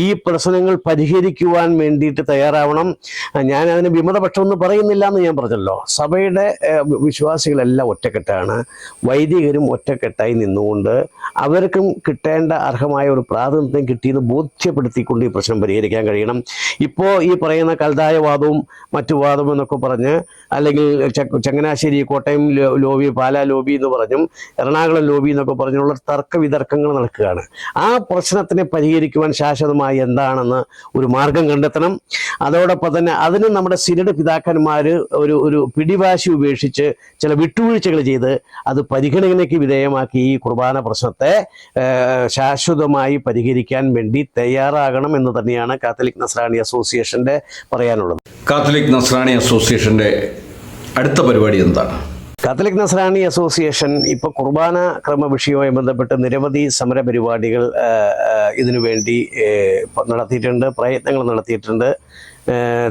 ഈ പ്രശ്നങ്ങൾ പരിഹരിക്കുവാൻ വേണ്ടിയിട്ട് തയ്യാറാവണം. ഞാൻ അതിന് വിമതപക്ഷമൊന്നും പറയുന്നില്ല എന്ന് ഞാൻ പറഞ്ഞല്ലോ. സഭയുടെ വിശ്വാസികളെല്ലാം ഒറ്റക്കെട്ടാണ്, വൈദികരും ഒറ്റക്കെട്ടായി നിന്നുകൊണ്ട് അവർക്കും കിട്ടേണ്ട അർഹമായ ഒരു പ്രാതിനിധ്യം കിട്ടിയെന്ന് ബോധ്യപ്പെടുത്തിക്കൊണ്ട് ഈ പ്രശ്നം പരിഹരിക്കാൻ കഴിയണം. ഇപ്പോൾ ഈ പറയുന്ന കൽതായവാദവും മറ്റു വാദവും എന്നൊക്കെ പറഞ്ഞ്, അല്ലെങ്കിൽ ചങ്ങനാശ്ശേരി കോട്ടയം ലോബി, പാലാ ലോബി എന്ന് പറഞ്ഞും എറണാകുളം ലോബി എന്നൊക്കെ പറഞ്ഞുള്ള തർക്ക വിതർക്കങ്ങൾ നടക്കുകയാണ്. ആ പ്രശ്നത്തിനെ പരിഹരിക്കുവാൻ ശാശ്വതമായി എന്താണെന്ന് ഒരു മാർഗം കണ്ടെത്തണം. അതോടൊപ്പം തന്നെ അതിന് നമ്മുടെ സിനഡ് പിതാക്കന്മാർ ഒരു പിടിവാശി ഉപേക്ഷിച്ച് ചില വിട്ടുവീഴ്ചകൾ ചെയ്ത് അത് പരിഗണനയ്ക്ക് വിധേയമാക്കി ഈ കുർബാന പ്രശ്നത്തെ ശാശ്വതമായി പരിഹരിക്കാൻ വേണ്ടി തയ്യാറാകണം എന്ന് തന്നെയാണ് കാത്തലിക് നസ്രാണി നസ്രാണി അസോസിയേഷൻ്റെ പറയാനുള്ളത്. കാത്തലിക് നസ്രാണി അസോസിയേഷൻ്റെ അടുത്ത പരിപാടി എന്താണ്? കാത്തലിക് നസ്രാണി അസോസിയേഷൻ ഇപ്പോൾ കുർബാന ക്രമ വിഷയവുമായി ബന്ധപ്പെട്ട് നിരവധി സമര പരിപാടികൾ ഇതിനു വേണ്ടി നടത്തിയിട്ടുണ്ട്, പ്രയത്നങ്ങൾ നടത്തിയിട്ടുണ്ട്,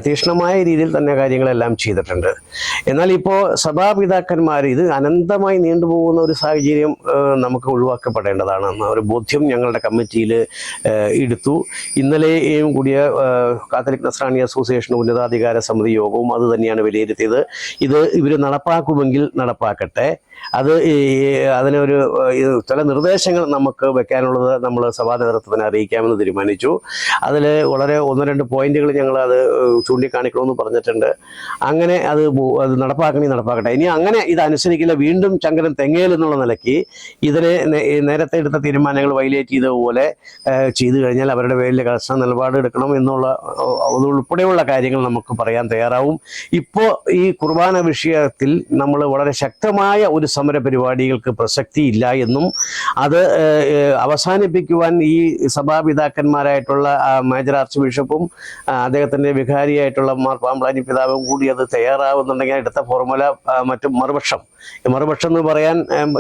തീക്ഷ്ണമായ രീതിയിൽ തന്നെ കാര്യങ്ങളെല്ലാം ചെയ്തിട്ടുണ്ട്. എന്നാൽ ഇപ്പോൾ സഭാപിതാക്കന്മാർ ഇത് അനന്തമായി നീണ്ടുപോകുന്ന ഒരു സാഹചര്യം നമുക്ക് ഒഴിവാക്കപ്പെടേണ്ടതാണ് എന്ന ഒരു ബോധ്യം ഞങ്ങളുടെ കമ്മിറ്റിയിൽ എടുത്തു. ഇന്നലെയും കൂടിയ കാത്തലിക് നസ്രാണി അസോസിയേഷൻ ഉന്നതാധികാര സമിതി യോഗവും അത് തന്നെയാണ് വിലയിരുത്തിയത്. ഇത് ഇവർ നടപ്പാക്കുമെങ്കിൽ നടപ്പാക്കട്ടെ, അത് അതിനൊരു ചില നിർദ്ദേശങ്ങൾ നമുക്ക് വെക്കാനുള്ളത് നമ്മൾ സഭാ നേതൃത്വത്തിനെ അറിയിക്കാമെന്ന് തീരുമാനിച്ചു. അതിൽ വളരെ 1-2 പോയിന്റുകൾ ഞങ്ങൾ അത് ചൂണ്ടിക്കാണിക്കണമെന്ന് പറഞ്ഞിട്ടുണ്ട്. അങ്ങനെ അത് നടപ്പാക്കട്ടെ. ഇനി അങ്ങനെ ഇതനുസരിക്കില്ല, വീണ്ടും ചങ്കരൻ തെങ്ങേൽ എന്നുള്ള നിലയ്ക്ക് ഇതിനെ നേരത്തെ എടുത്ത തീരുമാനങ്ങൾ വയലേറ്റ് ചെയ്തതുപോലെ ചെയ്തു കഴിഞ്ഞാൽ അവരുടെ പേരിൽ കർശന നിലപാട് എടുക്കണം എന്നുള്ള അതുൾപ്പെടെയുള്ള കാര്യങ്ങൾ നമുക്ക് പറയാൻ തയ്യാറാവും. ഇപ്പോൾ ഈ കുർബാന വിഷയത്തിൽ നമ്മൾ വളരെ ശക്തമായ ഒരു സമര പരിപാടികൾക്ക് പ്രസക്തിയില്ല എന്നും അത് അവസാനിപ്പിക്കുവാൻ ഈ സഭാപിതാക്കന്മാരായിട്ടുള്ള മേജർ ആർച്ച് ബിഷപ്പും അദ്ദേഹത്തിൻ്റെ വികാരിയായിട്ടുള്ള മാർ പാമ്പ്ലാനി പിതാവും കൂടി അത് തയ്യാറാവുന്നുണ്ടെങ്കിൽ എടുത്ത ഫോർമുല മറ്റും മറുപക്ഷം എന്ന് പറയാൻ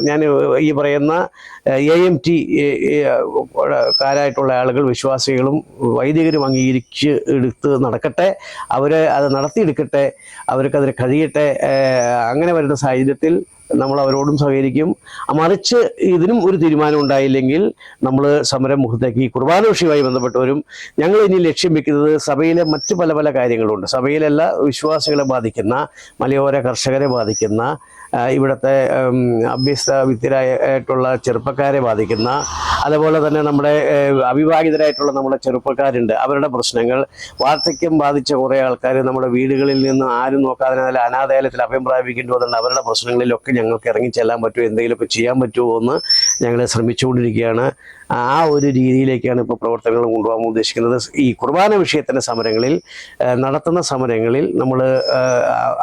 ഞാൻ ഈ പറയുന്ന AMT കാരായിട്ടുള്ള ആളുകൾ വിശ്വാസികളും വൈദികരും അംഗീകരിച്ച് എടുത്ത് നടക്കട്ടെ, അവരെ അത് നടത്തിയെടുക്കട്ടെ, അവർക്കതിന് കഴിയട്ടെ. അങ്ങനെ വരുന്ന സാഹചര്യത്തിൽ നമ്മൾ അവരോടും സഹകരിക്കും. മറിച്ച് ഇതിനും ഒരു തീരുമാനം ഉണ്ടായില്ലെങ്കിൽ നമ്മൾ സമരമുഖത്തേക്ക് ഈ കുർബാന വിഷയവുമായി ബന്ധപ്പെട്ടവരും ഞങ്ങൾ ഇനി ലക്ഷ്യം വെക്കുന്നത് സഭയിലെ മറ്റ് പല കാര്യങ്ങളുണ്ട്. സഭയിലല്ല, വിശ്വാസികളെ ബാധിക്കുന്ന, മലയോര കർഷകരെ ബാധിക്കുന്ന, ഇവിടുത്തെ അഭ്യസ്ത വിദ്യരായിട്ടുള്ള ചെറുപ്പക്കാരെ ബാധിക്കുന്ന, അതുപോലെ തന്നെ നമ്മുടെ അവിവാഹിതരായിട്ടുള്ള നമ്മുടെ ചെറുപ്പക്കാരുണ്ട്, അവരുടെ പ്രശ്നങ്ങൾ, വാർദ്ധക്യം ബാധിച്ച കുറേ ആൾക്കാർ നമ്മുടെ വീടുകളിൽ നിന്ന് ആരും നോക്കാതെ അനാഥാലയത്തിൽ അഭയം പ്രാപിക്കേണ്ടി വന്നിട്ടുണ്ട്. അവരുടെ പ്രശ്നങ്ങളിലൊക്കെ ഞങ്ങൾക്ക് ഇറങ്ങി ചെല്ലാൻ പറ്റുമോ, എന്തെങ്കിലുമൊക്കെ ചെയ്യാൻ പറ്റുമോ എന്ന് ഞങ്ങൾ ശ്രമിച്ചുകൊണ്ടിരിക്കുകയാണ്. ആ ഒരു രീതിയിലേക്കാണ് ഇപ്പോൾ പ്രവർത്തനങ്ങൾ കൊണ്ടുപോകാൻ ഉദ്ദേശിക്കുന്നത്. ഈ കുർബാന വിഷയത്തിൻ്റെ സമരങ്ങളിൽ നടത്തുന്ന സമരങ്ങളിൽ നമ്മൾ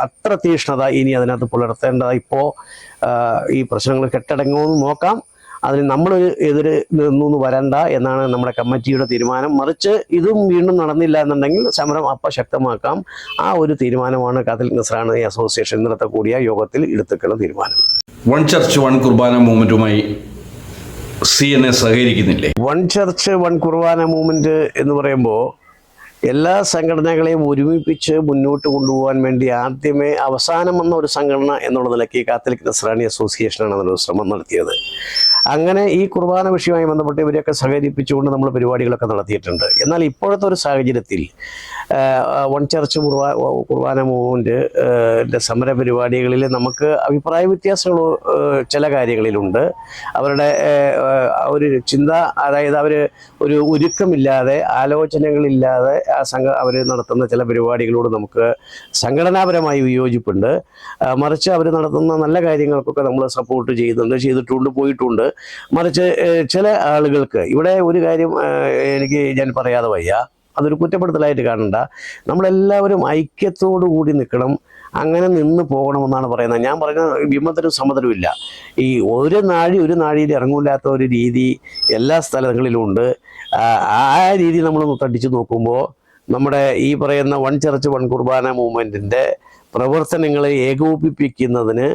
അത്ര തീക്ഷ്ണത ഇനി അതിനകത്ത് പുലർത്തേണ്ടത് ഇപ്പോൾ ഈ പ്രശ്നങ്ങൾ കെട്ടടങ്ങുമെന്ന് നോക്കാം. അതിന് നമ്മളൊരു എതിര് നിന്നൊന്നും വരണ്ട എന്നാണ് നമ്മുടെ കമ്മിറ്റിയുടെ തീരുമാനം. മറിച്ച് ഇതും വീണ്ടും നടന്നില്ല എന്നുണ്ടെങ്കിൽ സമരം ശക്തമാക്കാം. ആ ഒരു തീരുമാനമാണ് കാത്തലിക് നസ്രാണി അസോസിയേഷൻ ഇന്നത്തെ കൂടിയ യോഗത്തിൽ എടുത്തിട്ടുള്ള തീരുമാനം. വൺ ചർച്ച് വൺ കുർബാന മൂവ്മെന്റുമായി CNA സഹകരിക്കുന്നില്ലേ? വൺ ചർച്ച് വൺ കുർബാന മൂവ്മെന്റ് എന്ന് പറയുമ്പോൾ എല്ലാ സംഘടനകളെയും ഒരുമിപ്പിച്ച് മുന്നോട്ട് കൊണ്ടുപോകാൻ വേണ്ടി ആദ്യമേ അവസാനം വന്ന ഒരു സംഘടന എന്നുള്ള നിലയ്ക്ക് കാത്തലിക് നസ്രാണി അസോസിയേഷനാണ് അതിനൊരു ശ്രമം നടത്തിയത്. അങ്ങനെ ഈ കുർബാന വിഷയവുമായി ബന്ധപ്പെട്ട് ഇവരെയൊക്കെ സഹകരിപ്പിച്ചുകൊണ്ട് നമ്മൾ പരിപാടികളൊക്കെ നടത്തിയിട്ടുണ്ട്. എന്നാൽ ഇപ്പോഴത്തെ ഒരു സാഹചര്യത്തിൽ വൺ ചർച്ച് കുർബാന മൂവ്മെൻറ്റിൻ്റെ സമര പരിപാടികളിൽ നമുക്ക് അഭിപ്രായ വ്യത്യാസങ്ങൾ ചില കാര്യങ്ങളിലുണ്ട്. അവരുടെ ഒരു ചിന്ത, അതായത് അവർ ഒരു ഒരുക്കമില്ലാതെ, ആലോചനകളില്ലാതെ അവർ നടത്തുന്ന ചില പരിപാടികളോട് നമുക്ക് സംഘടനാപരമായി വിയോജിപ്പുണ്ട്. മറിച്ച് അവർ നടത്തുന്ന നല്ല കാര്യങ്ങൾക്കൊക്കെ നമ്മൾ സപ്പോർട്ട് ചെയ്തിട്ടുണ്ട്, പോയിട്ടുണ്ട്. മറിച്ച് ചില ആളുകൾക്ക് ഇവിടെ ഒരു കാര്യം ഞാൻ പറയാതെ വയ്യ, അതൊരു കുറ്റപ്പെടുത്തലായിട്ട് കാണണ്ട. നമ്മളെല്ലാവരും ഐക്യത്തോടു കൂടി നിൽക്കണം, അങ്ങനെ നിന്ന് പോകണമെന്നാണ് പറയുന്നത്. ഞാൻ പറയുന്നത് വിമതരും സമ്മതരും ഇല്ല. ഈ ഒരു നാഴിയിൽ ഇറങ്ങൂല്ലാത്ത ഒരു രീതി എല്ലാ സ്ഥലങ്ങളിലും ഉണ്ട്. ആ രീതി നമ്മൾ തട്ടിച്ച് നോക്കുമ്പോൾ നമ്മുടെ ഈ പറയുന്ന വൺ ചർച്ച് വൺ കുർബാന മൂവ്മെൻറ്റിൻ്റെ പ്രവർത്തനങ്ങളെ ഏകോപിപ്പിക്കുന്നതിന്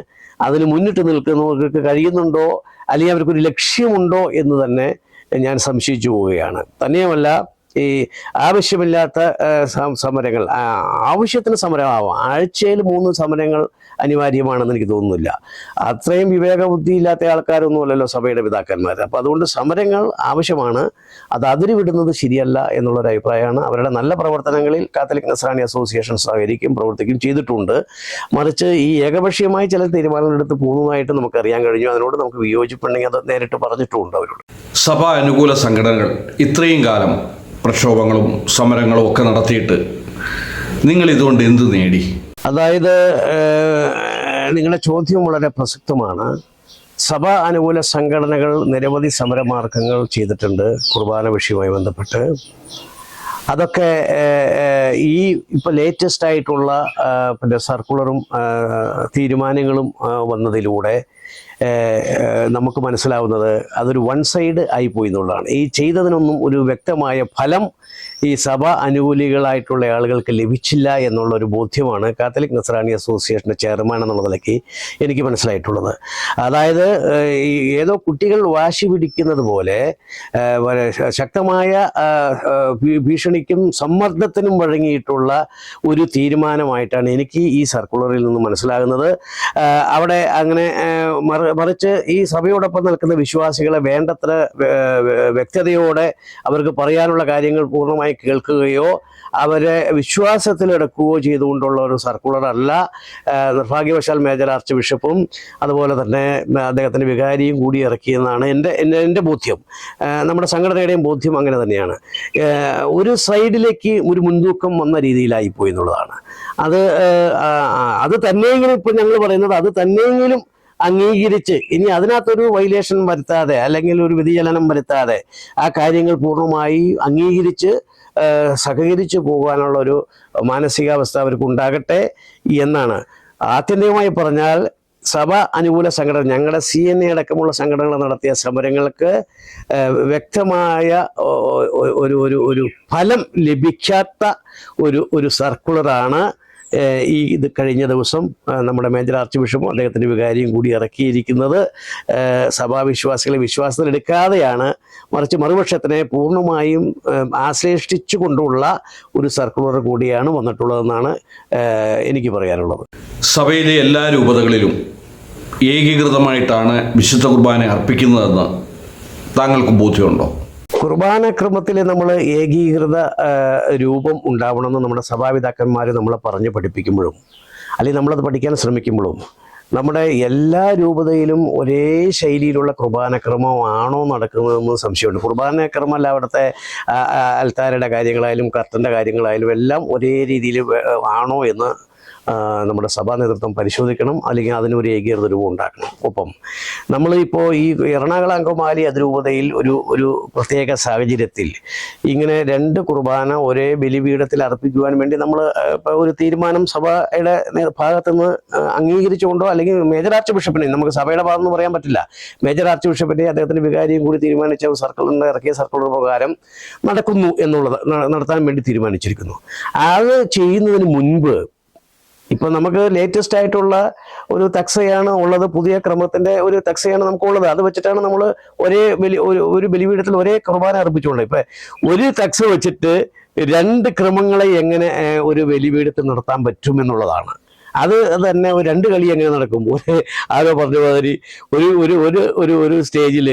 അതിന് മുന്നിട്ട് നിൽക്കുന്നവർക്ക് കഴിയുന്നുണ്ടോ, അല്ലെങ്കിൽ അവർക്കൊരു ലക്ഷ്യമുണ്ടോ എന്ന് തന്നെ ഞാൻ സംശയിച്ചു പോവുകയാണ്. തന്നെയുമല്ല, ഈ ആവശ്യമില്ലാത്ത സമരങ്ങൾ, ആവശ്യത്തിന് സമരമാവാം, ആഴ്ചയിൽ 3 സമരങ്ങൾ അനിവാര്യമാണെന്ന് എനിക്ക് തോന്നുന്നില്ല. അത്രയും വിവേകബുദ്ധിയില്ലാത്ത ആൾക്കാരൊന്നുമല്ലല്ലോ സഭയുടെ പിതാക്കന്മാർ. അപ്പോൾ അതുകൊണ്ട് സമരങ്ങൾ ആവശ്യമാണ്, അത് അതിര് വിടുന്നത് ശരിയല്ല എന്നുള്ളൊരു അഭിപ്രായമാണ്. അവരുടെ നല്ല പ്രവർത്തനങ്ങളിൽ കാത്തലിക് നസ്രാണി അസോസിയേഷൻ സഹകരിക്കും, പ്രവർത്തിക്കും ചെയ്തിട്ടുണ്ട്. മറിച്ച് ഈ ഏകപക്ഷീയമായി ചില തീരുമാനങ്ങൾ എടുത്ത് പോകുന്നതായിട്ട് നമുക്കറിയാൻ കഴിഞ്ഞു. അതിനോട് നമുക്ക് വിയോജിപ്പുണ്ടെങ്കിൽ അത് നേരിട്ട് പറഞ്ഞിട്ടുമുണ്ട് അവരോട്. സഭാ അനുകൂല സംഘടനകൾ ഇത്രയും കാലം പ്രക്ഷോഭങ്ങളും സമരങ്ങളും ഒക്കെ നടത്തിയിട്ട് നിങ്ങൾ ഇതുകൊണ്ട് എന്ത് നേടി? അതായത് നിങ്ങളുടെ ചോദ്യം വളരെ പ്രസക്തമാണ്. സഭാ അനുകൂല സംഘടനകൾ നിരവധി സമരമാർഗങ്ങൾ ചെയ്തിട്ടുണ്ട് കുർബാന വിഷയവുമായി ബന്ധപ്പെട്ട്. അതൊക്കെ ഈ ഇപ്പോൾ ലേറ്റസ്റ്റ് ആയിട്ടുള്ള പിന്നെ സർക്കുലറും തീരുമാനങ്ങളും വന്നതിലൂടെ നമുക്ക് മനസ്സിലാവുന്നത് അതൊരു വൺ സൈഡ് ആയിപ്പോയി എന്നുള്ളതാണ്. ഈ ചെയ്തതിനൊന്നും ഒരു വ്യക്തമായ ഫലം ഈ സഭ അനുകൂലികളായിട്ടുള്ള ആളുകൾക്ക് ലഭിച്ചില്ല എന്നുള്ളൊരു ബോധ്യമാണ് കാത്തലിക് നസ്രാണി അസോസിയേഷൻ്റെ ചെയർമാൻ എന്നുള്ള നിലയ്ക്ക് എനിക്ക് മനസ്സിലായിട്ടുള്ളത്. അതായത് ഈ ഏതോ കുട്ടികൾ വാശി പിടിക്കുന്നത് പോലെ ശക്തമായ ഭീഷണിക്കും സമ്മർദ്ദത്തിനും വഴങ്ങിയിട്ടുള്ള ഒരു തീരുമാനമായിട്ടാണ് എനിക്ക് ഈ സർക്കുലറിൽ നിന്ന് മനസ്സിലാകുന്നത്. അവിടെ അങ്ങനെ മറിച്ച് ഈ സഭയോടൊപ്പം നിൽക്കുന്ന വിശ്വാസികളെ വേണ്ടത്ര വ്യക്തതയോടെ അവർക്ക് പറയാനുള്ള കാര്യങ്ങൾ പൂർണ്ണമായി കേൾക്കുകയോ അവരെ വിശ്വാസത്തിലെടുക്കുകയോ ചെയ്തുകൊണ്ടുള്ള ഒരു സർക്കുലർ അല്ല നിർഭാഗ്യവശാൽ മേജർ ആർച്ച് ബിഷപ്പും അതുപോലെ തന്നെ അദ്ദേഹത്തിൻ്റെ വികാരിയും കൂടി ഇറക്കിയെന്നാണ് എൻ്റെ ബോധ്യം. നമ്മുടെ സംഘടനയുടെയും ബോധ്യം അങ്ങനെ തന്നെയാണ്. ഒരു സൈഡിലേക്ക് ഒരു മുൻതൂക്കം വന്ന രീതിയിലായിപ്പോയി എന്നുള്ളതാണ്. അത് തന്നെയെങ്കിലും ഇപ്പോൾ ഞങ്ങൾ പറയുന്നത് അത് തന്നെയെങ്കിലും അംഗീകരിച്ച് ഇനി അതിനകത്തൊരു വൈലേഷൻ വരുത്താതെ അല്ലെങ്കിൽ ഒരു വ്യതിചലനം വരുത്താതെ ആ കാര്യങ്ങൾ പൂർണ്ണമായി അംഗീകരിച്ച് സഹകരിച്ച് പോകാനുള്ള ഒരു മാനസികാവസ്ഥ അവർക്ക് ഉണ്ടാകട്ടെ എന്നാണ്. ആത്യന്തികമായി പറഞ്ഞാൽ സഭ അനുകൂല സംഘടന ഞങ്ങളുടെ CNA അടക്കമുള്ള സംഘടനകൾ നടത്തിയ സമരങ്ങൾക്ക് വ്യക്തമായ ഒരു ഫലം ലഭിക്കാത്ത ഒരു സർക്കുലറാണ് ഇത് കഴിഞ്ഞ ദിവസം നമ്മുടെ മേജർ ആർച്ച് ബിഷപ്പും അദ്ദേഹത്തിൻ്റെ വികാരിയും കൂടി ഇറക്കിയിരിക്കുന്നത്. സഭാവിശ്വാസികളെ വിശ്വാസത്തിലെടുക്കാതെയാണ്, മറിച്ച് മറുപക്ഷത്തിനെ പൂർണ്ണമായും ആശ്ലേഷിച്ചു കൊണ്ടുള്ള ഒരു സർക്കുലർ കൂടിയാണ് വന്നിട്ടുള്ളതെന്നാണ് എനിക്ക് പറയാനുള്ളത്. സഭയിലെ എല്ലാ രൂപതകളിലും ഏകീകൃതമായിട്ടാണ് വിശുദ്ധ കുർബാന അർപ്പിക്കുന്നതെന്ന് താങ്കൾക്ക് ബോധ്യമുണ്ടോ? കുർബാന ക്രമത്തിൽ നമ്മൾ ഏകീകൃത രൂപം ഉണ്ടാവണമെന്ന് നമ്മുടെ സഭാപിതാക്കന്മാർ നമ്മളെ പറഞ്ഞ് പഠിപ്പിക്കുമ്പോഴും അല്ലെങ്കിൽ നമ്മളത് പഠിക്കാൻ ശ്രമിക്കുമ്പോഴും നമ്മുടെ എല്ലാ രൂപതയിലും ഒരേ ശൈലിയിലുള്ള കുർബാനക്രമമാണോ നടക്കുന്നതെന്ന് സംശയമുണ്ട്. കുർബാനക്രമമല്ല അവിടുത്തെ അൽത്താരയുടെ കാര്യങ്ങളായാലും കർത്തൻ്റെ കാര്യങ്ങളായാലും എല്ലാം ഒരേ രീതിയിൽ ആണോ എന്ന് നമ്മുടെ സഭാ നേതൃത്വം പരിശോധിക്കണം, അല്ലെങ്കിൽ അതിനൊരു ഏകീകൃത രൂപം ഉണ്ടാക്കണം. ഒപ്പം നമ്മളിപ്പോൾ ഈ എറണാകുളം അങ്കമാലി അതിരൂപതയിൽ ഒരു പ്രത്യേക സാഹചര്യത്തിൽ ഇങ്ങനെ 2 കുർബാന ഒരേ ബലിപീഠത്തിൽ അർപ്പിക്കുവാൻ വേണ്ടി നമ്മൾ ഇപ്പോൾ ഒരു തീരുമാനം സഭയുടെ ഭാഗത്തു നിന്ന് അംഗീകരിച്ചുകൊണ്ടോ അല്ലെങ്കിൽ മേജർ ആർച്ച് ബിഷപ്പിനെ, നമുക്ക് സഭയുടെ ഭാഗമെന്ന് പറയാൻ പറ്റില്ല, മേജർ ആർച്ച് ബിഷപ്പിനെ അദ്ദേഹത്തിൻ്റെ വികാരിയും കൂടി തീരുമാനിച്ച സർക്കുലറിൻ്റെ ഇറക്കിയ സർക്കുലർ പ്രകാരം നടക്കുന്നു എന്നുള്ളത് നടത്താൻ വേണ്ടി തീരുമാനിച്ചിരിക്കുന്നു. അത് ചെയ്യുന്നതിന് മുൻപ് ഇപ്പം നമുക്ക് ലേറ്റസ്റ്റ് ആയിട്ടുള്ള ഒരു തക്സയാണ് ഉള്ളത്, പുതിയ ക്രമത്തിൻ്റെ ഒരു തക്സയാണ് നമുക്കുള്ളത്. അത് വെച്ചിട്ടാണ് നമ്മൾ ഒരു ബലിപീഠത്തിൽ ഒരേ കുർബാന അർപ്പിച്ചുകൊണ്ട് ഇപ്പം ഒരു തക്സ വെച്ചിട്ട് 2 ക്രമങ്ങളെ എങ്ങനെ ഒരു ബലിപീഠത്തിൽ നടത്താൻ പറ്റുമെന്നുള്ളതാണ്. അത് തന്നെ 2 കളി എങ്ങനെ നടക്കും? ആരോ പറഞ്ഞ മാതിരി ഒരു സ്റ്റേജിൽ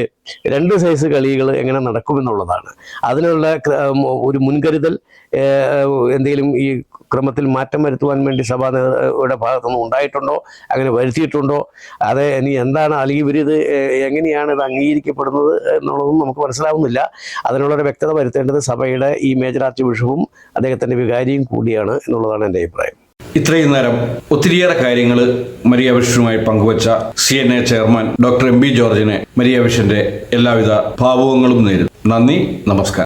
2 സൈസ് കളികൾ എങ്ങനെ നടക്കുമെന്നുള്ളതാണ്. അതിനുള്ള ഒരു മുൻകരുതൽ എന്തെങ്കിലും ഈ ക്രമത്തിൽ മാറ്റം വരുത്തുവാൻ വേണ്ടി സഭയുടെ ഭാഗത്തുനിന്ന് ഉണ്ടായിട്ടുണ്ടോ, അങ്ങനെ വരുത്തിയിട്ടുണ്ടോ, അത് ഇനി എന്താണ്, അല്ലെങ്കിൽ ഇവരിത് എങ്ങനെയാണ് ഇത് അംഗീകരിക്കപ്പെടുന്നത് എന്നുള്ളതൊന്നും നമുക്ക് മനസ്സിലാവുന്നില്ല. അതിനുള്ളൊരു വ്യക്തത വരുത്തേണ്ടത് സഭയുടെ ഈ മേജർ ആർച്ച് ബിഷപ്പും അദ്ദേഹത്തിൻ്റെ വികാരിയും കൂടിയാണ് എന്നുള്ളതാണ് എൻ്റെ അഭിപ്രായം. ഇത്രയും നേരം ഒത്തിരിയേറെ കാര്യങ്ങൾ മരിയ വിഷനുമായി പങ്കുവച്ച CNA ചെയർമാൻ ഡോക്ടർ MB ജോർജിനെ മരിയ വിഷന്റെ എല്ലാവിധ ഭാവുകങ്ങളും നേരുന്നു. നന്ദി, നമസ്കാരം.